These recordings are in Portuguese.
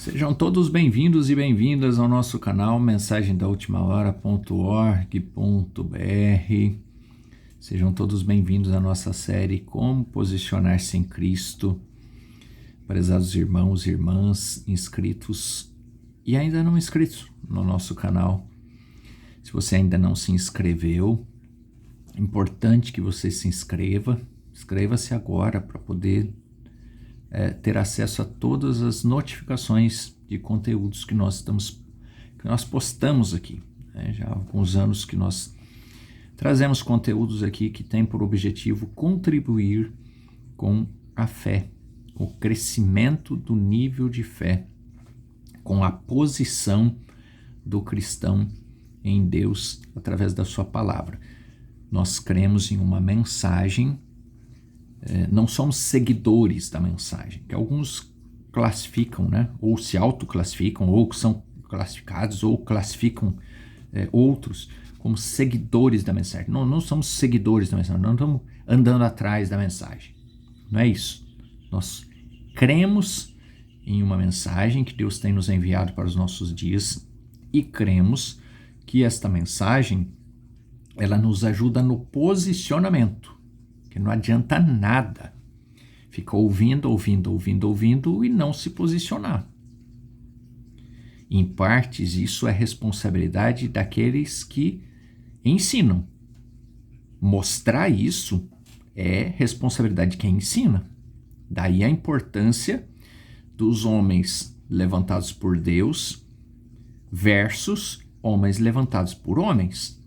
Sejam todos bem-vindos e bem-vindas ao nosso canal mensagendaultimahora.org.br. Sejam todos bem-vindos à nossa série Como Posicionar-se em Cristo. Prezados irmãos e irmãs inscritos e ainda não inscritos no nosso canal. Se você ainda não se inscreveu, é importante que você se inscreva. Inscreva-se agora para poder ter acesso a todas as notificações de conteúdos que nós postamos aqui. Já há alguns anos que nós trazemos conteúdos aqui que têm por objetivo contribuir com a fé, com o crescimento do nível de fé, com a posição do cristão em Deus através da sua palavra. Nós cremos em uma mensagem, não somos seguidores da mensagem, que alguns classificam, ou se autoclassificam, ou são classificados, ou classificam outros como seguidores da mensagem. Não somos seguidores da mensagem, não estamos andando atrás da mensagem. Não é isso. Nós cremos em uma mensagem que Deus tem nos enviado para os nossos dias e cremos que esta mensagem ela nos ajuda no posicionamento, que não adianta nada ficar ouvindo e não se posicionar. Em partes, isso é responsabilidade daqueles que ensinam. Mostrar isso é responsabilidade de quem ensina. Daí a importância dos homens levantados por Deus versus homens levantados por homens,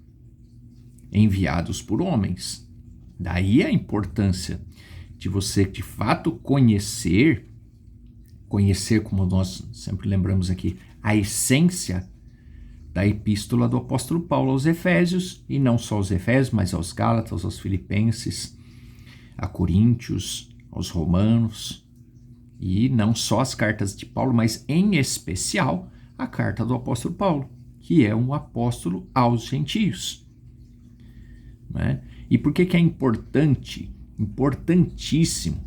enviados por homens. Daí a importância de você, de fato, conhecer como nós sempre lembramos aqui, a essência da epístola do apóstolo Paulo aos Efésios, e não só aos Efésios, mas aos Gálatas, aos Filipenses, a Coríntios, aos Romanos, e não só as cartas de Paulo, mas em especial a carta do apóstolo Paulo, que é um apóstolo aos gentios. Né? E por que é importante, importantíssimo,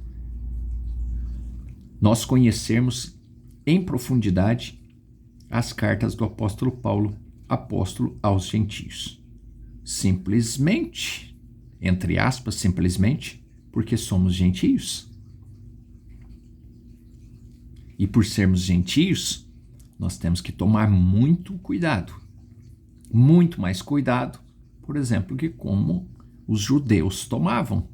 nós conhecermos em profundidade as cartas do apóstolo Paulo, apóstolo aos gentios? Simplesmente, entre aspas, simplesmente, porque somos gentios. E por sermos gentios, nós temos que tomar muito cuidado. Muito mais cuidado, por exemplo, que como os judeus tomavam.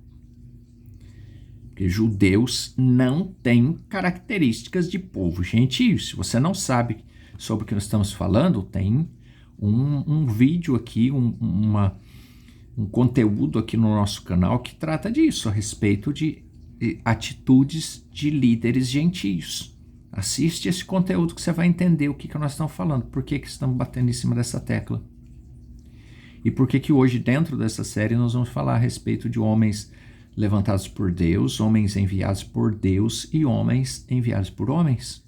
Porque judeus não têm características de povo gentio. Se você não sabe sobre o que nós estamos falando, tem um vídeo aqui, um conteúdo aqui no nosso canal que trata disso, a respeito de atitudes de líderes gentios. Assiste esse conteúdo que você vai entender o que nós estamos falando, por que estamos batendo em cima dessa tecla. E por que hoje, dentro dessa série, nós vamos falar a respeito de homens levantados por Deus, homens enviados por Deus e homens enviados por homens.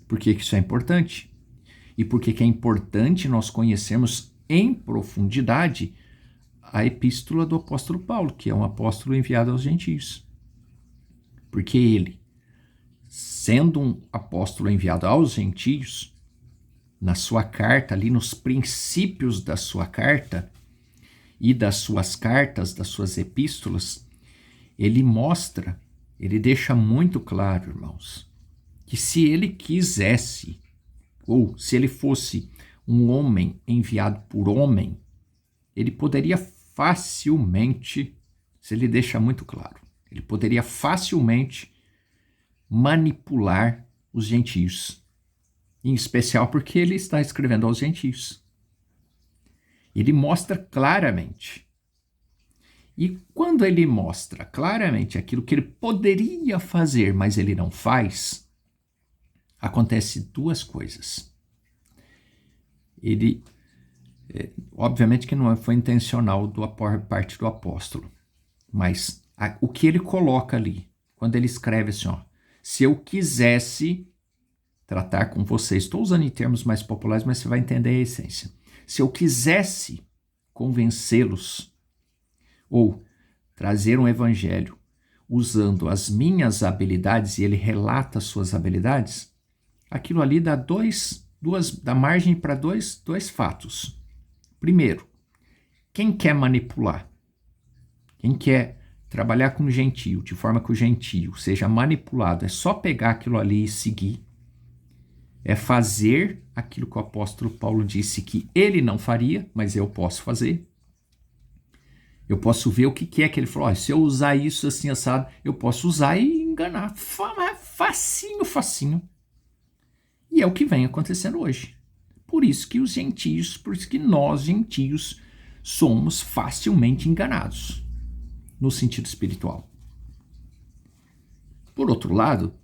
Por que isso é importante? E por que é importante nós conhecermos em profundidade a epístola do apóstolo Paulo, que é um apóstolo enviado aos gentios. Porque ele, sendo um apóstolo enviado aos gentios, na sua carta, ali nos princípios da sua carta e das suas cartas, das suas epístolas, ele mostra, ele deixa muito claro, irmãos, que se ele quisesse, ou se ele fosse um homem enviado por homem, ele poderia facilmente, se ele deixa muito claro, ele poderia facilmente manipular os gentios. Em especial porque ele está escrevendo aos gentios. Ele mostra claramente. E quando ele mostra claramente aquilo que ele poderia fazer, mas ele não faz, acontece duas coisas. Ele, obviamente que não foi intencional da parte do apóstolo, mas o que ele coloca ali, quando ele escreve assim, se eu quisesse tratar com vocês, estou usando em termos mais populares, mas você vai entender a essência. Se eu quisesse convencê-los ou trazer um evangelho usando as minhas habilidades, e ele relata as suas habilidades, aquilo ali dá dá margem para dois fatos. Primeiro, quem quer manipular, quem quer trabalhar com o gentio, de forma que o gentio seja manipulado, é só pegar aquilo ali e seguir, é fazer aquilo que o apóstolo Paulo disse que ele não faria, mas eu posso fazer. Eu posso ver o que é que ele falou. Se eu usar isso assim assado, eu posso usar e enganar. Facinho, facinho. E é o que vem acontecendo hoje. Por isso que por isso que nós, gentios, somos facilmente enganados, no sentido espiritual. Por outro lado,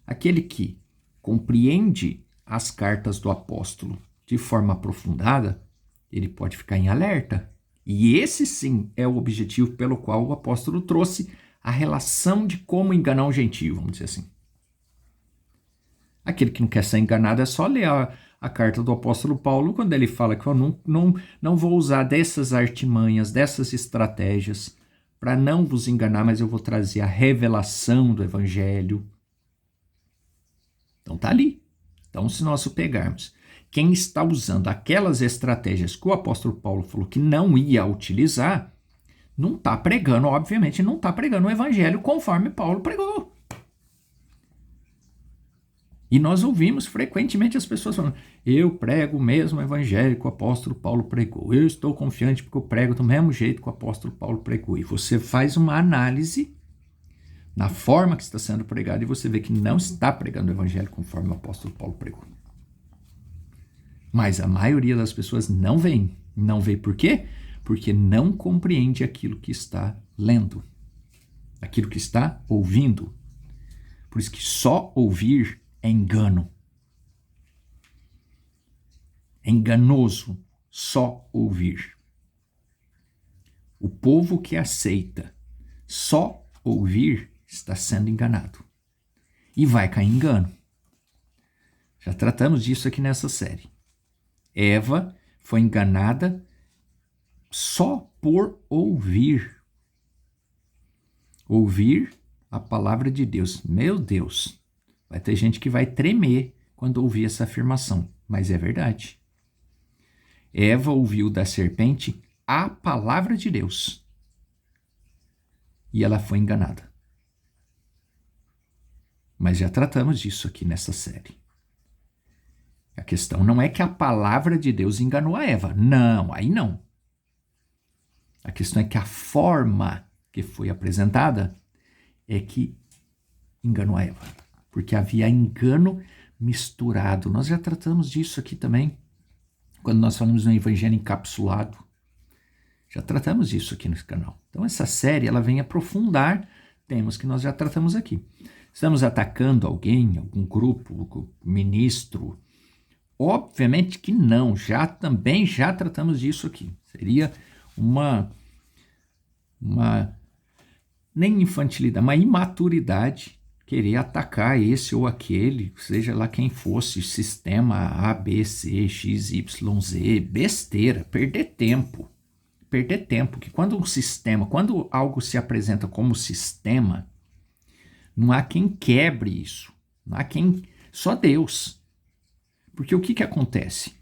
aquele que compreende as cartas do apóstolo de forma aprofundada, ele pode ficar em alerta. E esse sim é o objetivo pelo qual o apóstolo trouxe a relação de como enganar um gentio, vamos dizer assim. Aquele que não quer ser enganado é só ler a carta do apóstolo Paulo, quando ele fala que eu não vou usar dessas artimanhas, dessas estratégias, para não vos enganar, mas eu vou trazer a revelação do evangelho. Então tá ali. Então, se nós pegarmos quem está usando aquelas estratégias que o apóstolo Paulo falou que não ia utilizar, não está pregando, obviamente, não está pregando o evangelho conforme Paulo pregou. E nós ouvimos frequentemente as pessoas falando, eu prego o mesmo evangelho que o apóstolo Paulo pregou, eu estou confiante porque eu prego do mesmo jeito que o apóstolo Paulo pregou. E você faz uma análise na forma que está sendo pregado e você vê que não está pregando o evangelho conforme o apóstolo Paulo pregou. Mas a maioria das pessoas não vê. Não vê por quê? Porque não compreende aquilo que está lendo, aquilo que está ouvindo. Por isso que só ouvir é engano. É enganoso só ouvir. O povo que aceita só ouvir está sendo enganado. E vai cair em engano. Já tratamos disso aqui nessa série. Eva foi enganada só por ouvir. Ouvir a palavra de Deus. Meu Deus, vai ter gente que vai tremer quando ouvir essa afirmação, mas é verdade. Eva ouviu da serpente a palavra de Deus e ela foi enganada. Mas já tratamos disso aqui nessa série. A questão não é que a palavra de Deus enganou a Eva. Não, aí não. A questão é que a forma que foi apresentada é que enganou a Eva. Porque havia engano misturado. Nós já tratamos disso aqui também, quando nós falamos no Evangelho encapsulado. Já tratamos disso aqui nesse canal. Então essa série ela vem aprofundar temas que nós já tratamos aqui. Estamos atacando alguém, algum grupo, ministro? Obviamente que não, já tratamos disso aqui. Seria uma nem infantilidade, uma imaturidade querer atacar esse ou aquele, seja lá quem fosse, sistema A, B, C, X, Y, Z, besteira, perder tempo, que quando algo se apresenta como sistema, não há quem quebre isso, não há quem, só Deus. Porque o que acontece?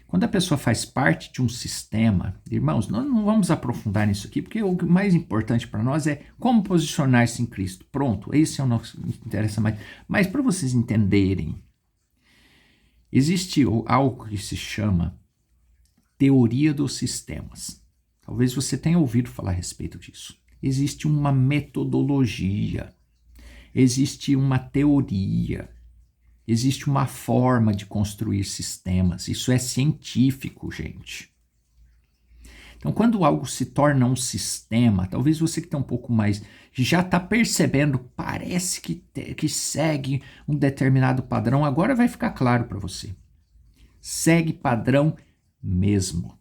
Quando a pessoa faz parte de um sistema, irmãos, nós não vamos aprofundar nisso aqui, porque o mais importante para nós é como posicionar-se em Cristo. Pronto, esse é o nosso que interessa mais. Mas para vocês entenderem, existe algo que se chama teoria dos sistemas. Talvez você tenha ouvido falar a respeito disso. Existe uma metodologia, existe uma teoria, existe uma forma de construir sistemas. Isso é científico, gente. Então, quando algo se torna um sistema, talvez você que está um pouco mais, já está percebendo, parece que segue um determinado padrão, agora vai ficar claro para você. Segue padrão mesmo.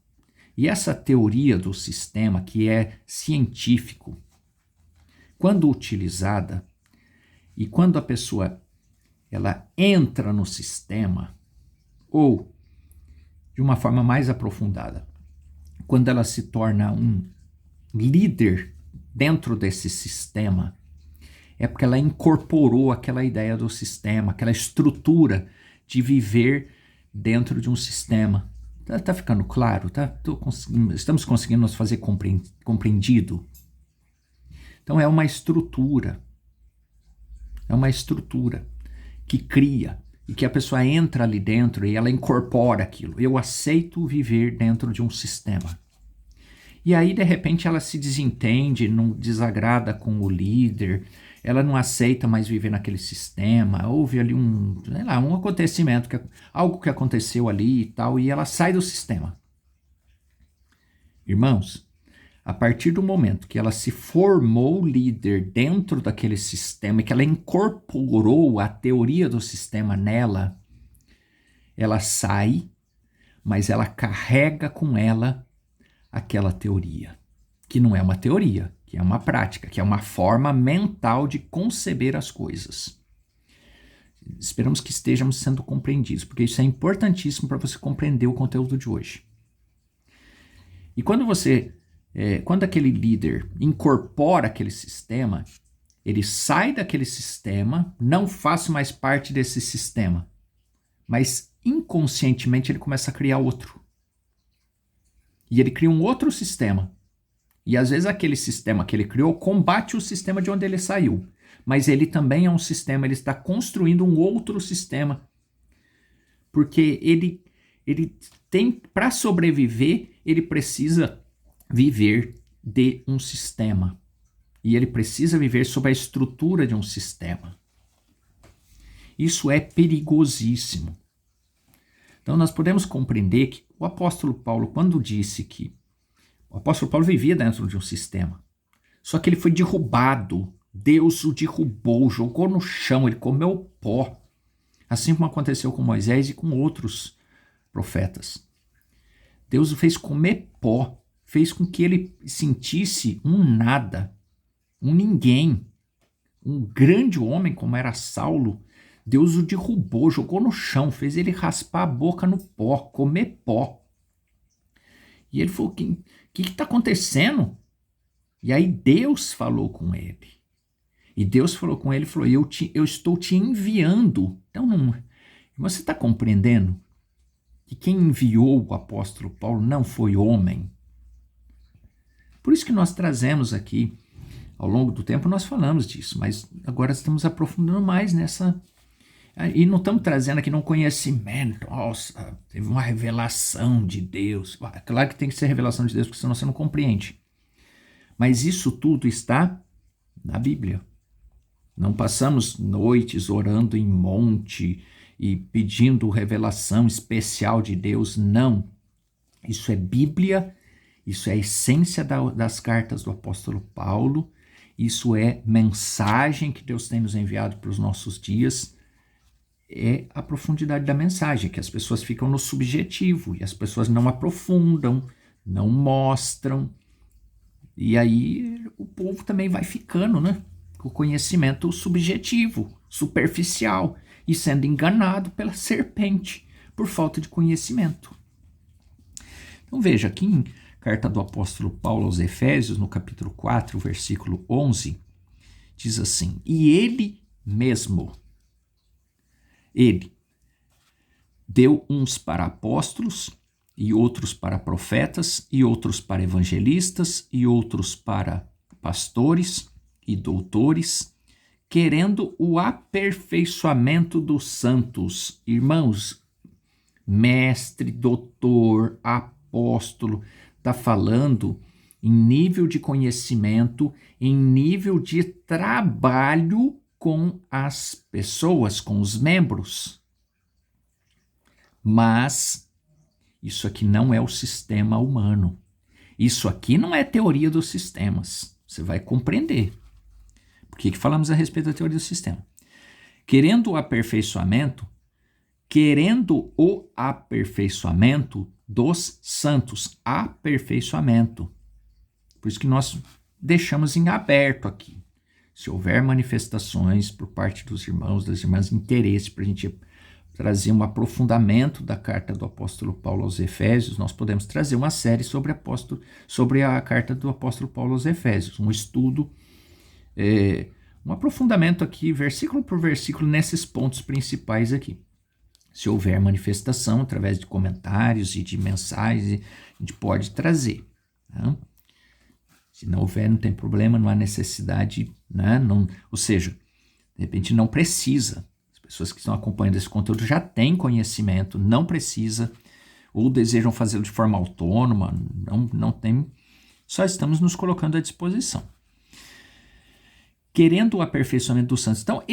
E essa teoria do sistema, que é científico, quando utilizada, e quando a pessoa ela entra no sistema, ou de uma forma mais aprofundada, quando ela se torna um líder dentro desse sistema, é porque ela incorporou aquela ideia do sistema, aquela estrutura de viver dentro de um sistema. Tá ficando claro? Estamos conseguindo nos fazer compreendido? Então é uma estrutura que cria e que a pessoa entra ali dentro e ela incorpora aquilo. Eu aceito viver dentro de um sistema. E aí, de repente, ela se desentende, não desagrada com o líder, ela não aceita mais viver naquele sistema, houve ali um acontecimento, algo que aconteceu ali e tal, e ela sai do sistema. Irmãos, a partir do momento que ela se formou líder dentro daquele sistema e que ela incorporou a teoria do sistema nela, ela sai, mas ela carrega com ela aquela teoria, que não é uma teoria, que é uma prática, que é uma forma mental de conceber as coisas. Esperamos que estejamos sendo compreendidos, porque isso é importantíssimo para você compreender o conteúdo de hoje. E quando aquele líder incorpora aquele sistema, ele sai daquele sistema, não faz mais parte desse sistema, mas inconscientemente ele começa a criar outro. E ele cria um outro sistema. E às vezes aquele sistema que ele criou combate o sistema de onde ele saiu. Mas ele também é um sistema, ele está construindo um outro sistema. Porque ele tem, para sobreviver, ele precisa viver de um sistema. E ele precisa viver sob a estrutura de um sistema. Isso é perigosíssimo. Então nós podemos compreender que o apóstolo Paulo, quando disse que o apóstolo Paulo vivia dentro de um sistema, só que ele foi derrubado, Deus o derrubou, jogou no chão, ele comeu pó, assim como aconteceu com Moisés e com outros profetas. Deus o fez comer pó, fez com que ele sentisse um nada, um ninguém, um grande homem como era Saulo. Deus o derrubou, jogou no chão, fez ele raspar a boca no pó, comer pó. E ele falou, o que está acontecendo? E aí Deus falou com ele. E Deus falou com ele e falou, eu estou te enviando. Então, você está compreendendo que quem enviou o apóstolo Paulo não foi homem? Por isso que nós trazemos aqui, ao longo do tempo nós falamos disso, mas agora estamos aprofundando mais nessa. E não estamos trazendo aqui um conhecimento, nossa, teve uma revelação de Deus. Claro que tem que ser revelação de Deus, porque senão você não compreende. Mas isso tudo está na Bíblia. Não passamos noites orando em monte e pedindo revelação especial de Deus, não. Isso é Bíblia, isso é a essência das cartas do apóstolo Paulo, isso é mensagem que Deus tem nos enviado para os nossos dias. É a profundidade da mensagem, que as pessoas ficam no subjetivo e as pessoas não aprofundam, não mostram. E aí o povo também vai ficando, com o conhecimento subjetivo, superficial, e sendo enganado pela serpente por falta de conhecimento. Então veja, aqui em carta do apóstolo Paulo aos Efésios, no capítulo 4, versículo 11, diz assim, e ele mesmo, ele deu uns para apóstolos, e outros para profetas, e outros para evangelistas, e outros para pastores e doutores, querendo o aperfeiçoamento dos santos. Irmãos, mestre, doutor, apóstolo, está falando em nível de conhecimento, em nível de trabalho com as pessoas, com os membros. Mas isso aqui não é o sistema humano. Isso aqui não é teoria dos sistemas. Você vai compreender. Por que falamos a respeito da teoria do sistema? Querendo o aperfeiçoamento dos santos. Aperfeiçoamento. Por isso que nós deixamos em aberto aqui. Se houver manifestações por parte dos irmãos, das irmãs, interesse para a gente trazer um aprofundamento da carta do apóstolo Paulo aos Efésios, nós podemos trazer uma série sobre a carta do apóstolo Paulo aos Efésios, um estudo um aprofundamento aqui, versículo por versículo, nesses pontos principais aqui. Se houver manifestação através de comentários e de mensagens, a gente pode trazer. Tá? Se não houver, não tem problema, não há necessidade, né? Não, ou seja, de repente não precisa. As pessoas que estão acompanhando esse conteúdo já têm conhecimento, não precisa, ou desejam fazê-lo de forma autônoma, não tem, só estamos nos colocando à disposição. Querendo o aperfeiçoamento dos santos. Então,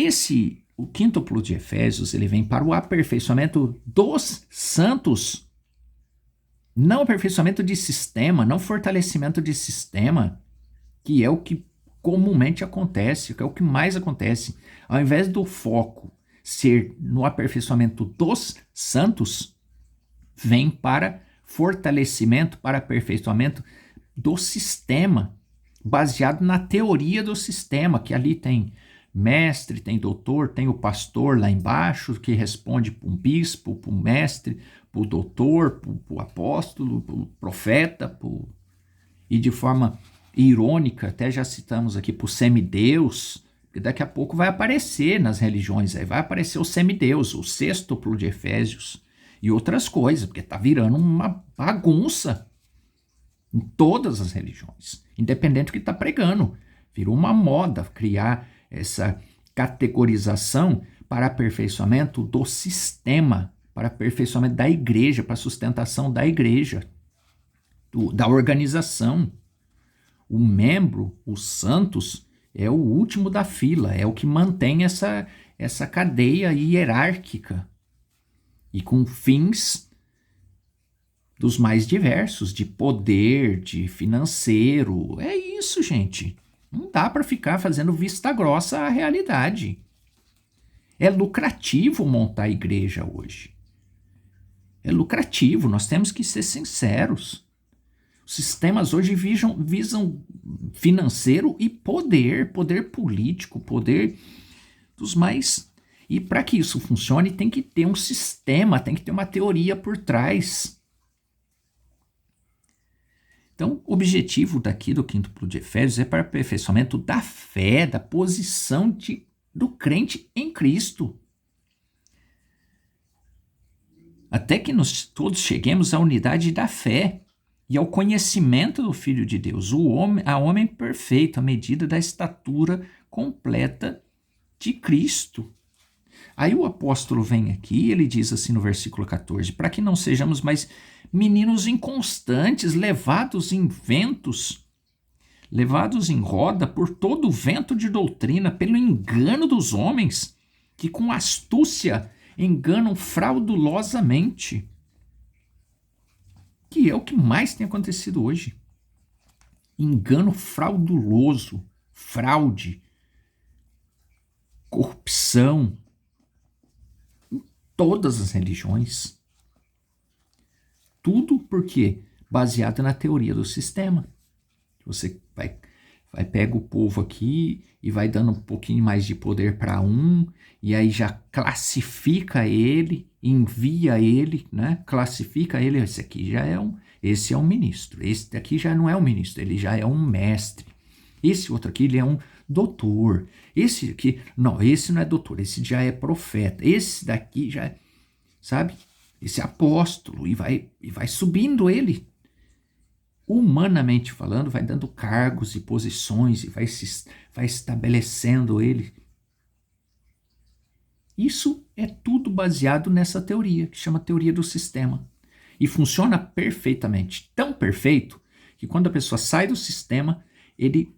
o quíntuplo de Efésios, ele vem para o aperfeiçoamento dos santos. Não aperfeiçoamento de sistema, não fortalecimento de sistema, que é o que comumente acontece, que é o que mais acontece. Ao invés do foco ser no aperfeiçoamento dos santos, vem para fortalecimento, para aperfeiçoamento do sistema, baseado na teoria do sistema, que ali tem mestre, tem doutor, tem o pastor lá embaixo, que responde para um bispo, para um mestre, para o doutor, para o apóstolo, para o profeta, e de forma irônica, até já citamos aqui, para o semideus, que daqui a pouco vai aparecer nas religiões, aí vai aparecer o semideus, o sextuplo de Efésios, e outras coisas, porque está virando uma bagunça em todas as religiões, independente do que está pregando. Virou uma moda criar essa categorização para aperfeiçoamento do sistema, para aperfeiçoamento da igreja, para sustentação da igreja, da organização. O membro, os santos, é o último da fila, é o que mantém essa cadeia hierárquica e com fins dos mais diversos, de poder, de financeiro. É isso, gente. Não dá para ficar fazendo vista grossa à realidade. É lucrativo montar a igreja hoje. É lucrativo, nós temos que ser sinceros. Os sistemas hoje visam financeiro e poder político, poder dos mais... E para que isso funcione, tem que ter um sistema, tem que ter uma teoria por trás. Então, o objetivo daqui do quíntuplo de Efésios é para o aperfeiçoamento da fé, da posição do crente em Cristo. Até que nós todos cheguemos à unidade da fé e ao conhecimento do Filho de Deus, a homem perfeito, à medida da estatura completa de Cristo. Aí o apóstolo vem aqui e ele diz assim no versículo 14, para que não sejamos mais meninos inconstantes, levados em ventos, levados em roda por todo o vento de doutrina, pelo engano dos homens, que com astúcia enganam fraudulosamente. Que é o que mais tem acontecido hoje. Engano frauduloso, fraude, corrupção, em todas as religiões. Tudo porque baseado na teoria do sistema. Você vai pega o povo aqui e vai dando um pouquinho mais de poder para um, e aí já classifica ele, envia ele, né? Classifica ele, esse é um ministro, esse daqui já não é um ministro, ele já é um mestre. Esse outro aqui, ele é um doutor. Esse aqui, não, esse não é doutor, esse já é profeta. Esse daqui já é, sabe? Esse apóstolo, e vai subindo ele. Humanamente falando, vai dando cargos e posições, e vai estabelecendo ele. Isso é tudo baseado nessa teoria, que chama teoria do sistema. E funciona perfeitamente. Tão perfeito, que quando a pessoa sai do sistema, ele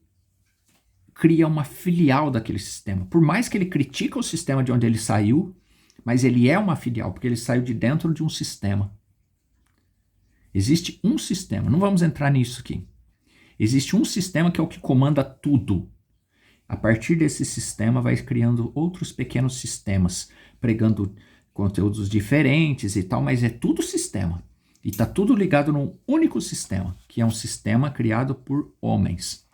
cria uma filial daquele sistema. Por mais que ele critique o sistema de onde ele saiu, mas ele é uma filial, porque ele saiu de dentro de um sistema. Existe um sistema, não vamos entrar nisso aqui. Existe um sistema que é o que comanda tudo. A partir desse sistema vai criando outros pequenos sistemas, pregando conteúdos diferentes e tal, mas é tudo sistema. E está tudo ligado num único sistema, que é um sistema criado por homens.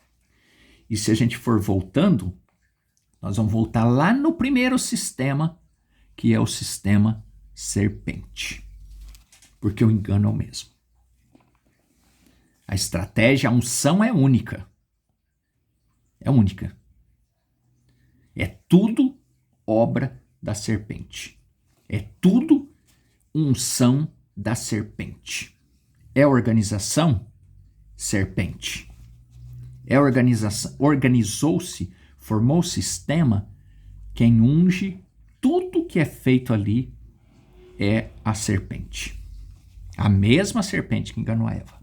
E se a gente for voltando, nós vamos voltar lá no primeiro sistema, que é o sistema serpente. Porque o engano é o mesmo. A estratégia, a unção é única. É única. É tudo obra da serpente. É tudo unção da serpente. É organização? Serpente. É organização, organizou-se, formou o sistema. Quem unge tudo que é feito ali é a serpente. A mesma serpente que enganou a Eva.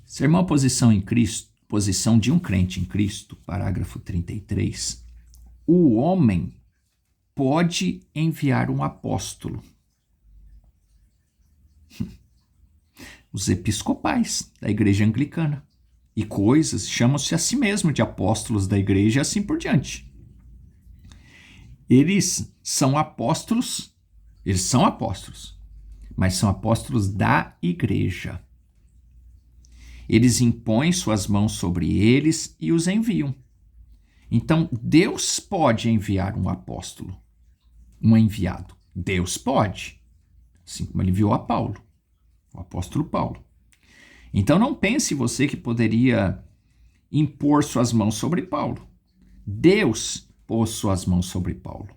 Sermão Posição em Cristo, posição de um crente em Cristo, parágrafo 33. O homem pode enviar um apóstolo. Os episcopais da igreja anglicana. E coisas chamam-se a si mesmo de apóstolos da igreja e assim por diante. Eles são apóstolos, mas são apóstolos da igreja. Eles impõem suas mãos sobre eles e os enviam. Então, Deus pode enviar um apóstolo, um enviado. Deus pode, assim como ele enviou a Paulo, o apóstolo Paulo. Então, não pense você que poderia impor suas mãos sobre Paulo. Deus pôs suas mãos sobre Paulo.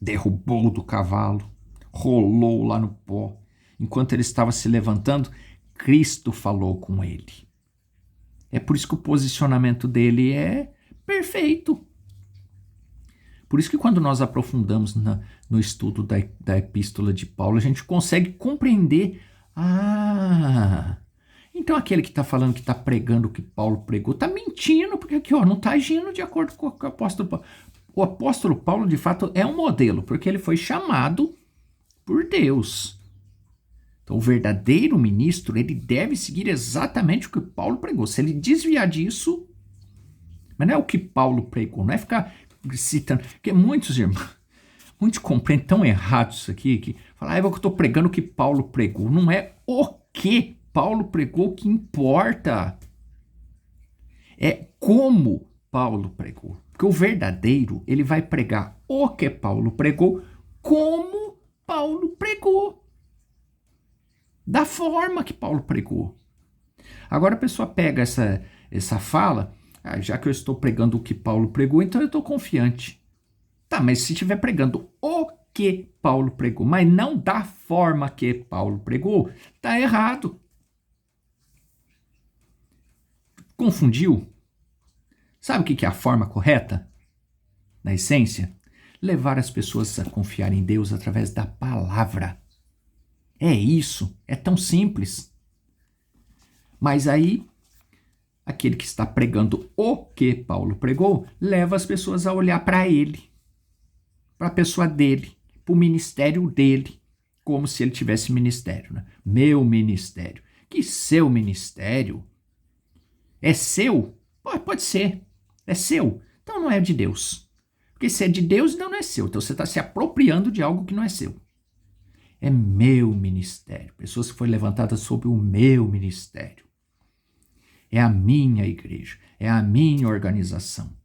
Derrubou do cavalo, rolou lá no pó. Enquanto ele estava se levantando, Cristo falou com ele. É por isso que o posicionamento dele é perfeito. Por isso que quando nós aprofundamos no estudo da epístola de Paulo, a gente consegue compreender. Então aquele que está falando que está pregando o que Paulo pregou, está mentindo, porque aqui não está agindo de acordo com o apóstolo Paulo. O apóstolo Paulo, de fato, é um modelo, porque ele foi chamado por Deus. Então, o verdadeiro ministro, ele deve seguir exatamente o que Paulo pregou. Se ele desviar disso, mas não é o que Paulo pregou, não é ficar citando, porque muitos compreendem tão errado isso aqui, que falam, eu estou pregando o que Paulo pregou. Não é o que Paulo pregou que importa. É como Paulo pregou. Porque o verdadeiro, ele vai pregar o que Paulo pregou, como Paulo pregou. Da forma que Paulo pregou. Agora a pessoa pega essa fala, já que eu estou pregando o que Paulo pregou, então eu estou confiante. Tá, mas se estiver pregando o que Paulo pregou, mas não da forma que Paulo pregou, tá errado. Confundiu? Sabe o que é a forma correta? Na essência, levar as pessoas a confiar em Deus através da palavra. É isso, é tão simples. Mas aí, aquele que está pregando o que Paulo pregou, leva as pessoas a olhar para ele, para a pessoa dele, para o ministério dele, como se ele tivesse ministério, né? Meu ministério. Que seu ministério? É seu? Pode ser, é seu. Então não é de Deus. Porque se é de Deus, então não é seu. Então você está se apropriando de algo que não é seu. É meu ministério. Pessoas que foram levantadas sob o meu ministério. É a minha igreja. É a minha organização.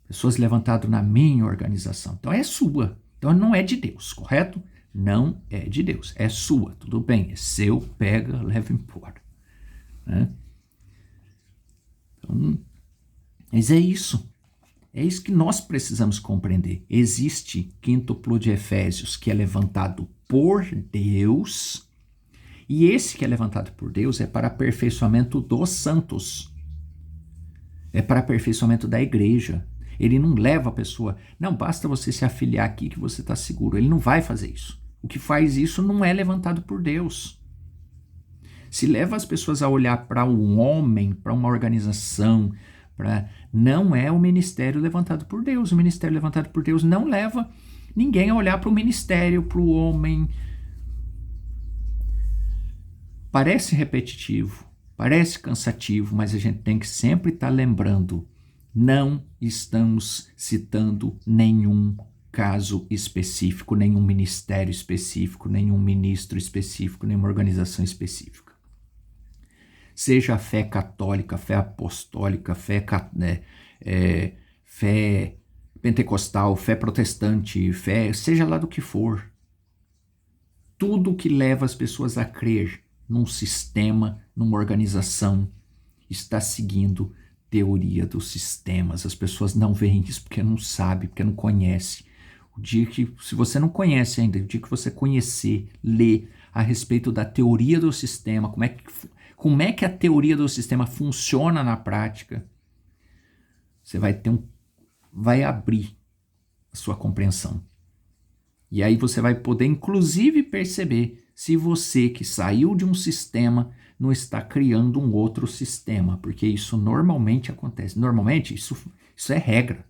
Pessoas levantadas na minha organização. Então é sua. Então não é de Deus, correto? Não é de Deus. É sua. Tudo bem. É seu. Pega, leva embora. Né? Então, mas é isso. É isso que nós precisamos compreender. Existe quíntuplo de Efésios que é levantado por Deus, e esse que é levantado por Deus é para aperfeiçoamento dos santos. É para aperfeiçoamento da igreja. Ele não leva a pessoa, não basta você se afiliar aqui que você está seguro. Ele não vai fazer isso. O que faz isso não é levantado por Deus. Se leva as pessoas a olhar para um homem, para uma organização, não é o ministério levantado por Deus. O ministério levantado por Deus não leva ninguém a olhar para o ministério, para o homem. Parece repetitivo, parece cansativo, mas a gente tem que sempre estar lembrando, não estamos citando nenhum caso específico, nenhum ministério específico, nenhum ministro específico, nenhuma organização específica. Seja a fé católica, fé apostólica, fé pentecostal, fé protestante, fé, seja lá do que for. Tudo que leva as pessoas a crer num sistema, numa organização, está seguindo teoria dos sistemas. As pessoas não veem isso porque não sabem, porque não conhecem. O dia que, se você não conhece ainda, o dia que você conhecer, ler a respeito da teoria do sistema, como é que a teoria do sistema funciona na prática, você vai abrir a sua compreensão. E aí você vai poder, inclusive, perceber se você que saiu de um sistema não está criando um outro sistema, porque isso normalmente acontece. Normalmente, isso é regra.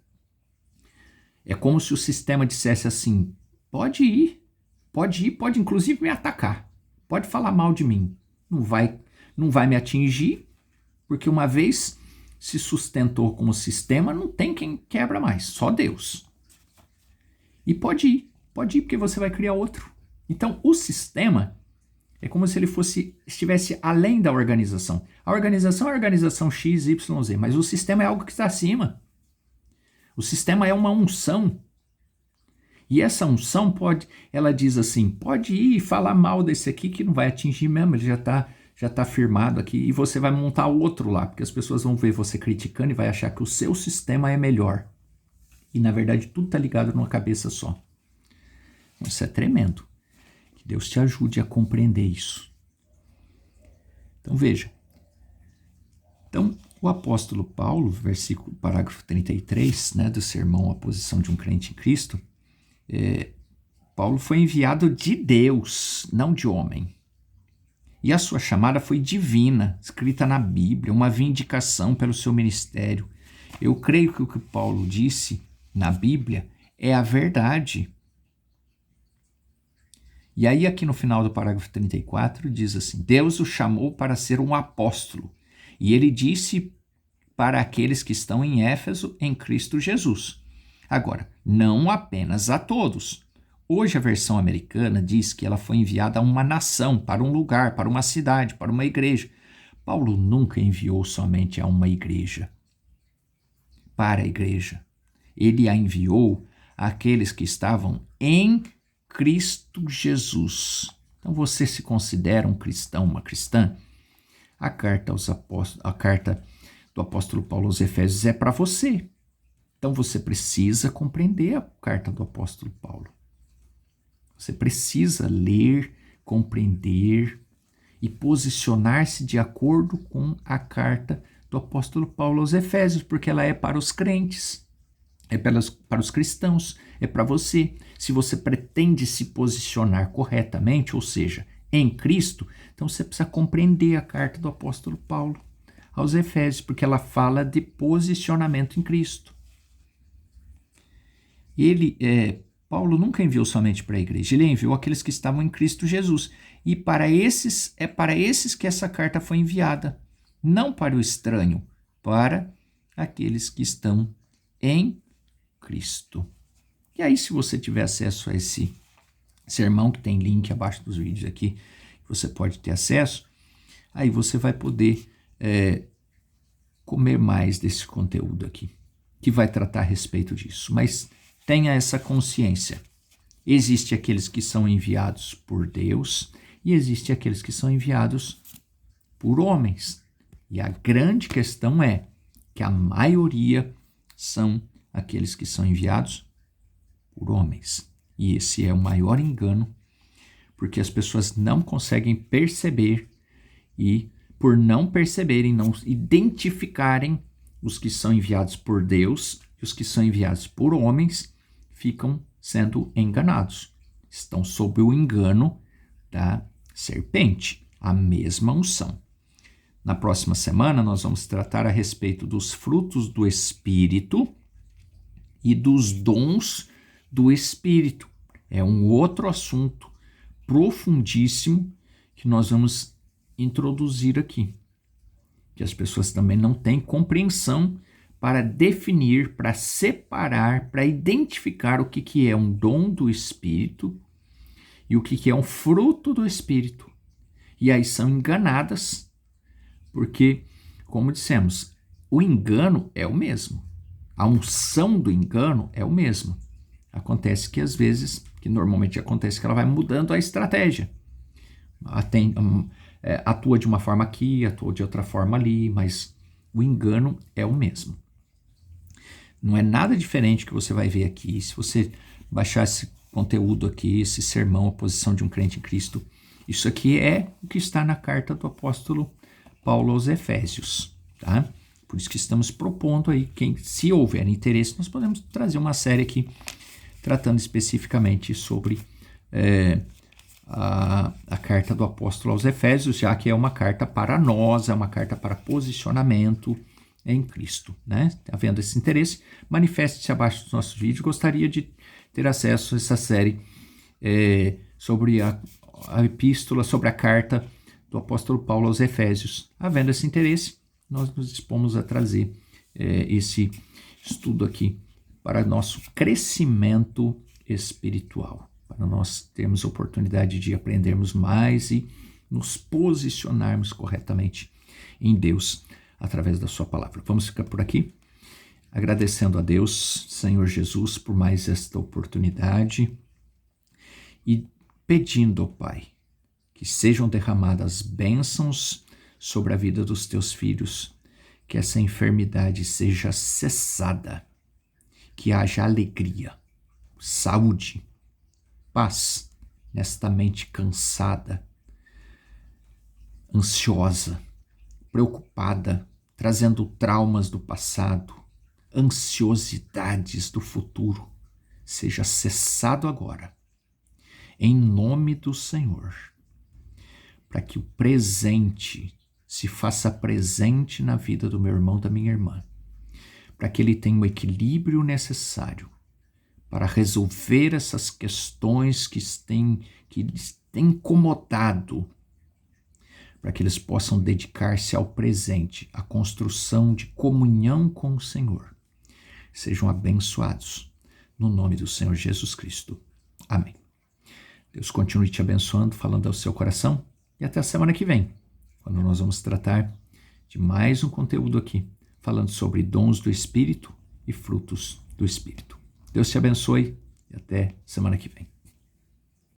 É como se o sistema dissesse assim, pode ir, pode inclusive me atacar, pode falar mal de mim, não vai me atingir, porque uma vez se sustentou como sistema, não tem quem quebra mais, só Deus. E pode ir porque você vai criar outro. Então, o sistema é como se ele estivesse além da organização. A organização é a organização X, Y, Z, mas o sistema é algo que está acima. O sistema é uma unção. E essa unção ela diz assim, pode ir e falar mal desse aqui que não vai atingir mesmo, ele já está firmado aqui, e você vai montar outro lá, porque as pessoas vão ver você criticando e vai achar que o seu sistema é melhor. E na verdade tudo está ligado numa cabeça só. Isso é tremendo. Que Deus te ajude a compreender isso. Então veja. Então o apóstolo Paulo, parágrafo 33, né, do sermão A Posição de um Crente em Cristo, Paulo foi enviado de Deus, não de homem. E a sua chamada foi divina, escrita na Bíblia, uma vindicação pelo seu ministério. Eu creio que o que Paulo disse na Bíblia é a verdade. E aí aqui no final do parágrafo 34 diz assim, Deus o chamou para ser um apóstolo, e ele disse para aqueles que estão em Éfeso em Cristo Jesus. Agora, não apenas a todos. Hoje a versão americana diz que ela foi enviada a uma nação, para um lugar, para uma cidade, para uma igreja. Paulo nunca enviou somente a uma igreja, para a igreja. Ele a enviou àqueles que estavam em Cristo Jesus. Então você se considera um cristão, uma cristã? A carta do apóstolo Paulo aos Efésios é para você. Então você precisa compreender a carta do apóstolo Paulo. Você precisa ler, compreender e posicionar-se de acordo com a carta do apóstolo Paulo aos Efésios, porque ela é para os crentes, é para os cristãos, é para você. Se você pretende se posicionar corretamente, ou seja, em Cristo, então você precisa compreender a carta do apóstolo Paulo aos Efésios, porque ela fala de posicionamento em Cristo. Paulo nunca enviou somente para a igreja, ele enviou aqueles que estavam em Cristo Jesus. E para esses que essa carta foi enviada, não para o estranho, para aqueles que estão em Cristo. E aí, se você tiver acesso a esse sermão, que tem link abaixo dos vídeos aqui, você pode ter acesso, aí você vai poder comer mais desse conteúdo aqui, que vai tratar a respeito disso. Mas tenha essa consciência. Existem aqueles que são enviados por Deus e existem aqueles que são enviados por homens. E a grande questão é que a maioria são aqueles que são enviados por homens. E esse é o maior engano, porque as pessoas não conseguem perceber e, por não perceberem, não identificarem os que são enviados por Deus e os que são enviados por homens, ficam sendo enganados. Estão sob o engano da serpente, a mesma unção. Na próxima semana, nós vamos tratar a respeito dos frutos do Espírito e dos dons do Espírito. É um outro assunto profundíssimo que nós vamos introduzir aqui, que as pessoas também não têm compreensão para definir, para separar, para identificar o que é um dom do Espírito e o que é um fruto do Espírito. E aí são enganadas, porque, como dissemos, o engano é o mesmo. A unção do engano é o mesmo. Acontece que às vezes, que normalmente acontece que ela vai mudando a estratégia. Atua de uma forma aqui, atua de outra forma ali, mas o engano é o mesmo. Não é nada diferente que você vai ver aqui. Se você baixar esse conteúdo aqui, esse sermão, a posição de um crente em Cristo, isso aqui é o que está na carta do apóstolo Paulo aos Efésios, tá? Por isso que estamos propondo aí, se houver interesse, nós podemos trazer uma série aqui tratando especificamente sobre a carta do apóstolo aos Efésios, já que é uma carta para nós, é uma carta para posicionamento em Cristo, né? Havendo esse interesse, manifeste-se abaixo dos nossos vídeos. Gostaria de ter acesso a essa série sobre a epístola, sobre a carta do apóstolo Paulo aos Efésios. Havendo esse interesse, nós nos dispomos a trazer esse estudo aqui para nosso crescimento espiritual, para nós termos oportunidade de aprendermos mais e nos posicionarmos corretamente em Deus através da sua palavra. Vamos ficar por aqui, agradecendo a Deus, Senhor Jesus, por mais esta oportunidade e pedindo ao Pai que sejam derramadas bênçãos sobre a vida dos teus filhos, que essa enfermidade seja cessada, que haja alegria, saúde, paz nesta mente cansada, ansiosa, preocupada, trazendo traumas do passado, ansiosidades do futuro, seja cessado agora, em nome do Senhor, para que o presente se faça presente na vida do meu irmão, da minha irmã, para que ele tenha o equilíbrio necessário para resolver essas questões que lhes têm incomodado, para que eles possam dedicar-se ao presente, à construção de comunhão com o Senhor. Sejam abençoados, no nome do Senhor Jesus Cristo. Amém. Deus continue te abençoando, falando ao seu coração, e até a semana que vem, quando nós vamos tratar de mais um conteúdo aqui, falando sobre dons do Espírito e frutos do Espírito. Deus te abençoe e até semana que vem.